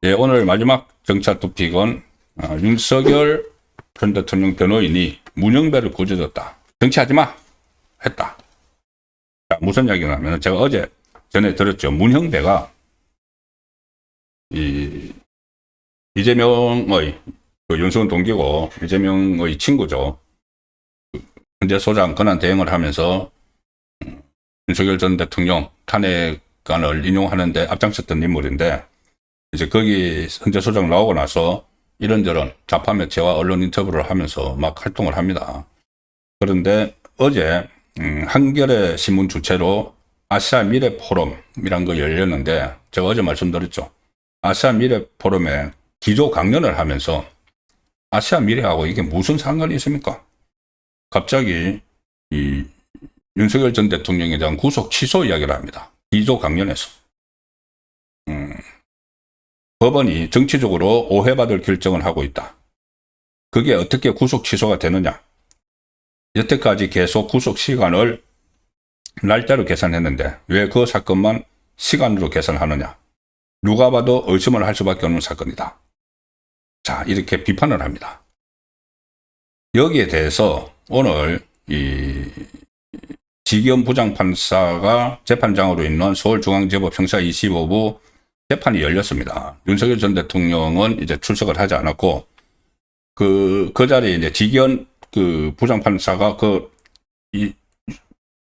예, 오늘 마지막 정치 토픽은 윤석열 전 대통령 변호인이 문영배를 구제줬다. 정치하지 마! 했다. 자, 무슨 이야기냐면 제가 어제 전에 들었죠. 문영배가 이재명의 윤석열 동기고 이재명의 친구죠. 현재 소장 권한 대행을 하면서 윤석열 전 대통령 탄핵안을 인용하는데 앞장섰던 인물인데, 이제 거기 현재 소장 나오고 나서 이런저런 좌파 매체와 언론 인터뷰를 하면서 막 활동을 합니다. 그런데 어제 한겨레 신문 주최로 아시아 미래 포럼이란 거 열렸는데, 제가 어제 말씀드렸죠. 아시아 미래 포럼에 기조 강연을 하면서 아시아 미래하고 이게 무슨 상관이 있습니까? 갑자기 이 윤석열 전 대통령에 대한 구속 취소 이야기를 합니다. 기조 강연에서. 법원이 정치적으로 오해받을 결정을 하고 있다. 그게 어떻게 구속 취소가 되느냐? 여태까지 계속 구속 시간을 날짜로 계산했는데 왜 그 사건만 시간으로 계산하느냐? 누가 봐도 의심을 할 수밖에 없는 사건이다. 자, 이렇게 비판을 합니다. 여기에 대해서 오늘 지기현 부장판사가 재판장으로 있는 서울중앙지법 형사 25부 재판이 열렸습니다. 윤석열 전 대통령은 이제 출석을 하지 않았고, 그 자리에 이제 지기현 부장판사가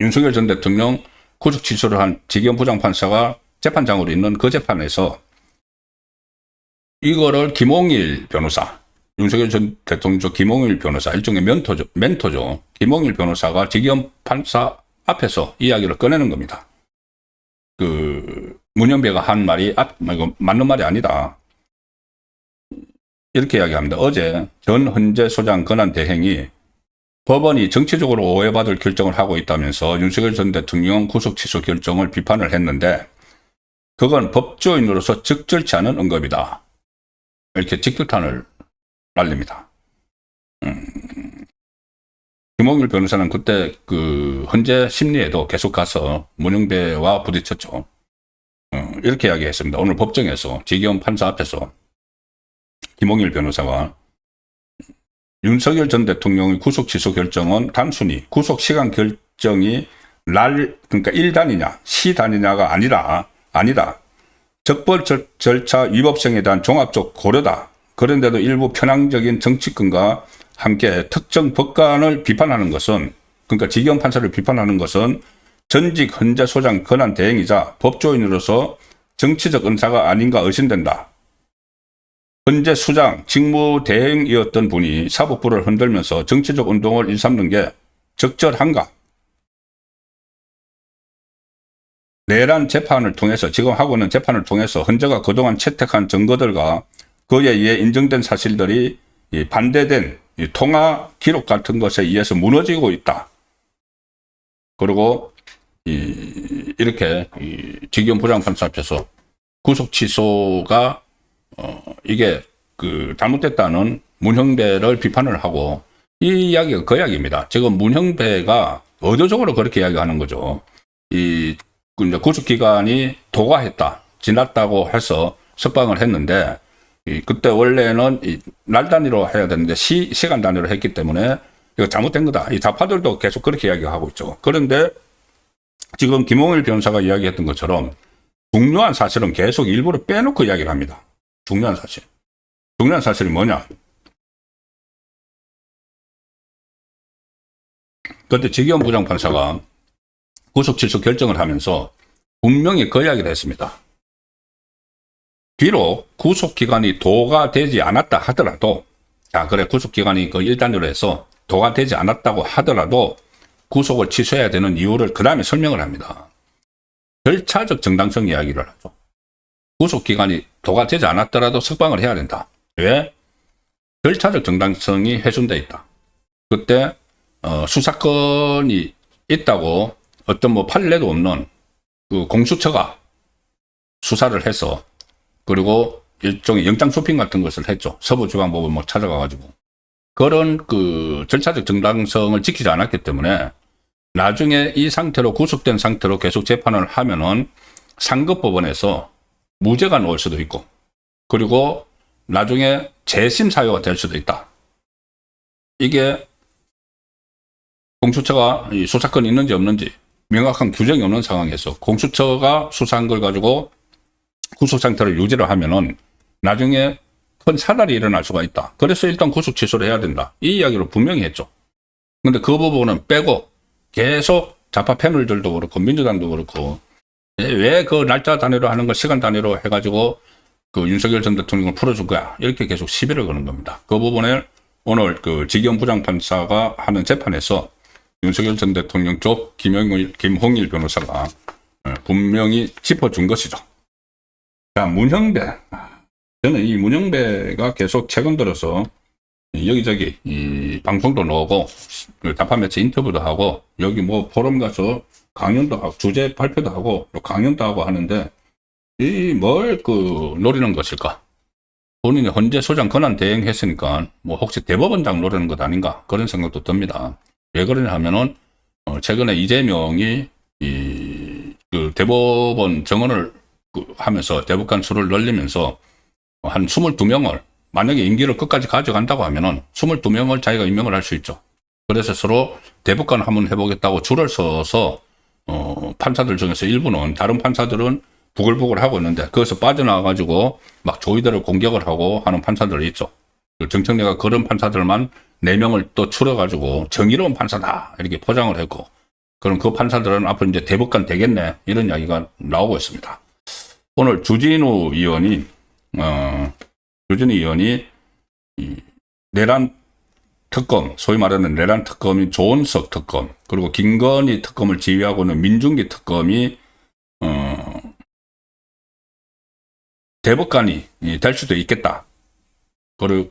윤석열 전 대통령 구속 취소를 한 지기현 부장판사가 재판장으로 있는 그 재판에서 이거를 김홍일 변호사, 윤석열 전 대통령 김홍일 변호사, 일종의 멘토죠. 김홍일 변호사가 지기현 판사 앞에서 이야기를 꺼내는 겁니다. 문영배가 한 말이 이거 맞는 말이 아니다. 이렇게 이야기합니다. 어제 전헌재 소장 권한 대행이 법원이 정치적으로 오해받을 결정을 하고 있다면서 윤석열 전 대통령 구속 취소 결정을 비판을 했는데, 그건 법조인으로서 적절치 않은 언급이다. 이렇게 직격탄을 날립니다. 김홍일 변호사는 그때 헌재 심리에도 계속 가서 문영배와 부딪혔죠. 이렇게 이야기했습니다. 오늘 법정에서 지기현 판사 앞에서 김홍일 변호사가 윤석열 전 대통령의 구속 취소 결정은 단순히 구속 시간 결정이 그러니까 1단이냐 시단이냐가 아니다. 적법 절차 위법성에 대한 종합적 고려다. 그런데도 일부 편향적인 정치권과 함께 특정 법관을 비판하는 것은, 그러니까 지기현 판사를 비판하는 것은 전직 헌재 소장 권한 대행이자 법조인으로서 정치적 은사가 아닌가 의심된다. 헌재 수장 직무 대행이었던 분이 사법부를 흔들면서 정치적 운동을 일삼는 게 적절한가? 내란 재판을 통해서, 지금 하고 있는 재판을 통해서 헌재가 그동안 채택한 증거들과 그에 의해 인정된 사실들이 반대된 통화 기록 같은 것에 의해서 무너지고 있다. 그리고 이렇게 지기현 부장판사 앞에서 구속 취소가 이게 잘못됐다는 문형배를 비판을 하고, 이 이야기가 그 이야기입니다. 지금 문형배가 의도적으로 그렇게 이야기하는 거죠. 구속 기간이 도과했다, 지났다고 해서 석방을 했는데, 그때 원래는 날 단위로 해야 되는데 시간 단위로 했기 때문에 이거 잘못된 거다. 이 좌파들도 계속 그렇게 이야기하고 있죠. 그런데 지금 김홍일 변호사가 이야기했던 것처럼 중요한 사실은 계속 일부러 빼놓고 이야기를 합니다. 중요한 사실. 중요한 사실이 뭐냐? 그때 지기현 부장판사가 구속 취소 결정을 하면서 분명히 그 이야기를 했습니다. 비록 구속기간이 도가 되지 않았다 하더라도, 자, 그래, 구속기간이 1단위로 해서 도가 되지 않았다고 하더라도 구속을 취소해야 되는 이유를 그 다음에 설명을 합니다. 절차적 정당성 이야기를 하죠. 구속기간이 도가 되지 않았더라도 석방을 해야 된다. 왜? 절차적 정당성이 훼손되어 있다. 그때 수사권이 있다고 어떤 판례도 없는 공수처가 수사를 해서, 그리고 일종의 영장 쇼핑 같은 것을 했죠. 서부지방법을 찾아가가지고. 그런 절차적 정당성을 지키지 않았기 때문에 나중에 이 상태로 구속된 상태로 계속 재판을 하면은 상급법원에서 무죄가 나올 수도 있고, 그리고 나중에 재심 사유가 될 수도 있다. 이게 공수처가 이 수사권이 있는지 없는지 명확한 규정이 없는 상황에서 공수처가 수사한 걸 가지고 구속 상태를 유지를 하면은 나중에 큰 사달이 일어날 수가 있다. 그래서 일단 구속 취소를 해야 된다. 이 이야기를 분명히 했죠. 근데 그 부분은 빼고 계속 좌파 패널들도 그렇고 민주당도 그렇고 왜 그 날짜 단위로 하는 걸 시간 단위로 해가지고 그 윤석열 전 대통령을 풀어줄 거야. 이렇게 계속 시비를 거는 겁니다. 그 부분을 오늘 그 지기현 부장판사가 하는 재판에서 윤석열 전 대통령 쪽 김홍일 변호사가 분명히 짚어준 것이죠. 자, 문형배. 저는 이 문형배가 계속 최근 들어서 여기저기 이 방송도 나오고 다파 매체 인터뷰도 하고 여기 뭐 포럼 가서 강연도 하고 주제 발표도 하고 또 강연도 하고 하는데 이 뭘 그 노리는 것일까? 본인이 헌재 소장 권한 대행했으니까 뭐 혹시 대법원장 노리는 것 아닌가 그런 생각도 듭니다. 왜 그러냐 하면은 최근에 이재명이 그 대법원 정원을 하면서 대법관 수를 늘리면서 한 22명을 만약에 임기를 끝까지 가져간다고 하면은 22명을 자기가 임명을 할 수 있죠. 그래서 서로 대법관 한번 해보겠다고 줄을 서서 판사들 중에서 일부는 다른 판사들은 부글부글 하고 있는데 거기서 빠져나와가지고 막 조이대를 공격을 하고 하는 판사들이 있죠. 정청래가 그런 판사들만 4명을 또 추려가지고 정의로운 판사다 이렇게 포장을 했고, 그럼 그 판사들은 앞으로 이제 대법관 되겠네 이런 이야기가 나오고 있습니다. 오늘 주진우 의원이 이 내란 특검, 소위 말하는 내란 특검인 조은석 특검, 그리고 김건희 특검을 지휘하고 있는 민중기 특검이 대법관이 될 수도 있겠다.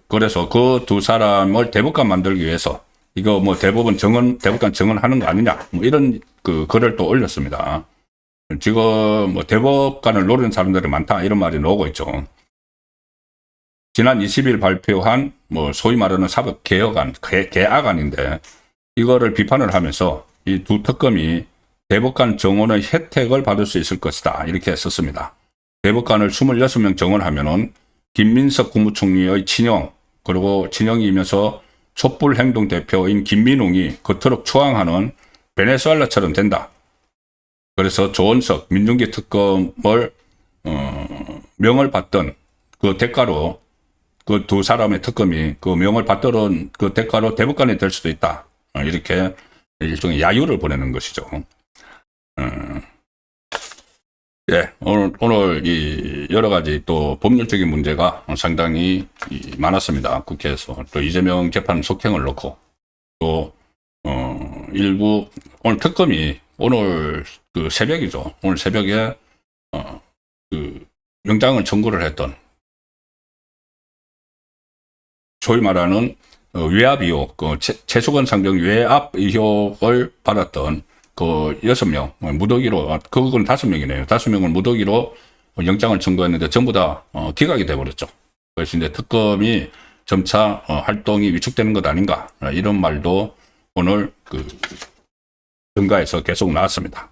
그래서 그 두 사람을 대법관 만들기 위해서 이거 뭐 대법관 정언하는 거 아니냐 뭐 이런 그 글을 또 올렸습니다. 지금 뭐 대법관을 노리는 사람들이 많다 이런 말이 나오고 있죠. 지난 20일 발표한 뭐 소위 말하는 사법 개혁안, 개악안인데 이거를 비판을 하면서 이 두 특검이 대법관 정원의 혜택을 받을 수 있을 것이다 이렇게 썼습니다. 대법관을 26명 정원하면은 김민석 국무총리의 친형, 그리고 친형이면서 촛불행동 대표인 김민웅이 그토록 추앙하는 베네수엘라처럼 된다. 그래서 조은석 민중기 특검을 명을 받던 그 대가로 그 두 사람의 특검이 그 명을 받던 그 대가로 대법관이 될 수도 있다. 이렇게 일종의 야유를 보내는 것이죠. 예, 오늘 이 여러 가지 또 법률적인 문제가 상당히 많았습니다. 국회에서 또 이재명 재판 속행을 놓고 또 일부 오늘 특검이 오늘 그 새벽이죠. 오늘 새벽에 그 영장을 청구를 했던 소위 말하는 외압 의혹, 그 최수건 상병 외압 의혹을 받았던 그 6명, 무더기로, 그건 5명이네요. 5명을 무더기로 영장을 청구했는데 전부 다 기각이 돼버렸죠. 그래서 이제 특검이 점차 활동이 위축되는 것 아닌가, 이런 말도 오늘 그 증가에서 계속 나왔습니다.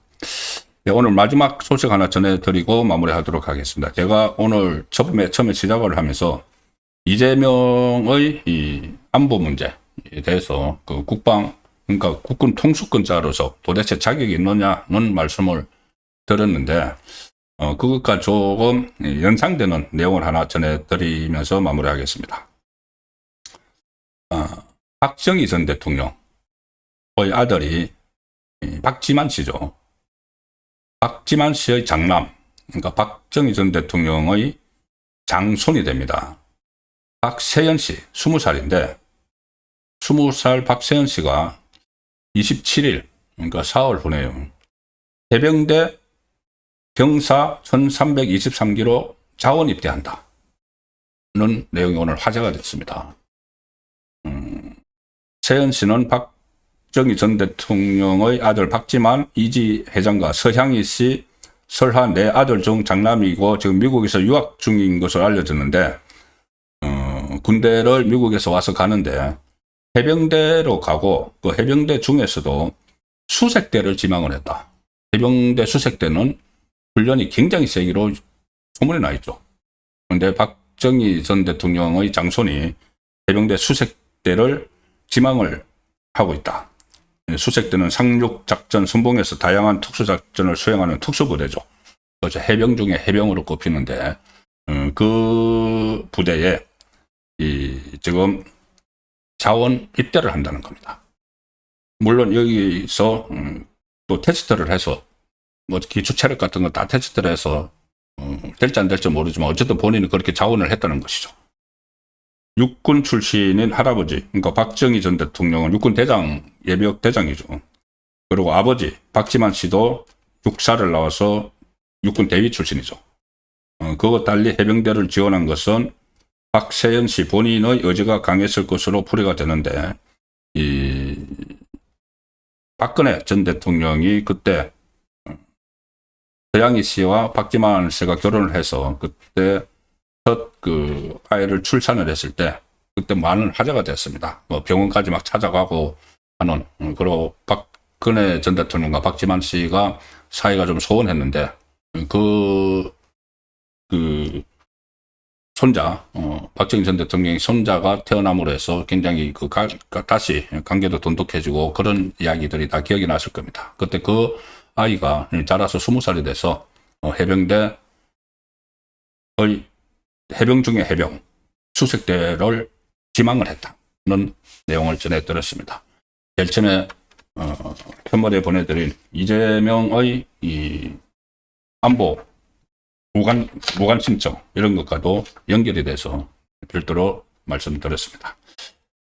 네, 오늘 마지막 소식 하나 전해드리고 마무리하도록 하겠습니다. 제가 오늘 처음에 시작을 하면서 이재명의 이 안보 문제에 대해서 그 그러니까 국군 통수권자로서 도대체 자격이 있느냐는 말씀을 드렸는데, 그것과 조금 연상되는 내용을 하나 전해드리면서 마무리하겠습니다. 박정희 전 대통령의 아들이 박지만 씨죠. 박지만 씨의 장남, 그러니까 박정희 전 대통령의 장손이 됩니다. 박세현 씨, 20살인데, 20살 박세현 씨가 27일, 그러니까 4월 후네요. 해병대 병사 1323기로 자원 입대한다. 는 내용이 오늘 화제가 됐습니다. 세현 씨는 박정희 전 대통령의 아들 박지만, 이지 회장과 서향희 씨, 설하 네 아들 중 장남이고 지금 미국에서 유학 중인 것으로 알려졌는데, 군대를 미국에서 와서 가는데 해병대로 가고 그 해병대 중에서도 수색대를 지망을 했다. 해병대 수색대는 훈련이 굉장히 세기로 소문이 나 있죠. 그런데 박정희 전 대통령의 장손이 해병대 수색대를 지망을 하고 있다. 수색대는 상륙작전 선봉에서 다양한 특수작전을 수행하는 특수부대죠. 그래서 해병 중에 해병으로 꼽히는데 그 부대에 지금 자원 입대를 한다는 겁니다. 물론 여기서 또 테스트를 해서 뭐 기초 체력 같은 거 다 테스트를 해서 될지 안 될지 모르지만 어쨌든 본인이 그렇게 자원을 했다는 것이죠. 육군 출신인 할아버지, 그러니까 박정희 전 대통령은 육군 대장, 예비역 대장이죠. 그리고 아버지 박지만 씨도 육사를 나와서 육군 대위 출신이죠. 그거 달리 해병대를 지원한 것은 박세현 씨 본인의 의지가 강했을 것으로 풀이가 되는데, 박근혜 전 대통령이 그때 서양희 씨와 박지만 씨가 결혼을 해서 그때 첫 그 아이를 출산을 했을 때 그때 많은 화제가 됐습니다. 뭐 병원까지 막 찾아가고 하는. 그리고 박근혜 전 대통령과 박지만 씨가 사이가 좀 소원했는데 그 손자, 박정희 전 대통령의 손자가 태어남으로 해서 굉장히 다시 관계도 돈독해지고 그런 이야기들이 다 기억이 나실 겁니다. 그때 그 아이가 자라서 20살이 돼서 해병대 해병 중에 해병, 수색대를 지망을 했다는 내용을 전해드렸습니다. 제일 처음에 편머리에 보내드린 이재명의 이 안보 무관 신청 이런 것과도 연결이 돼서 별도로 말씀드렸습니다.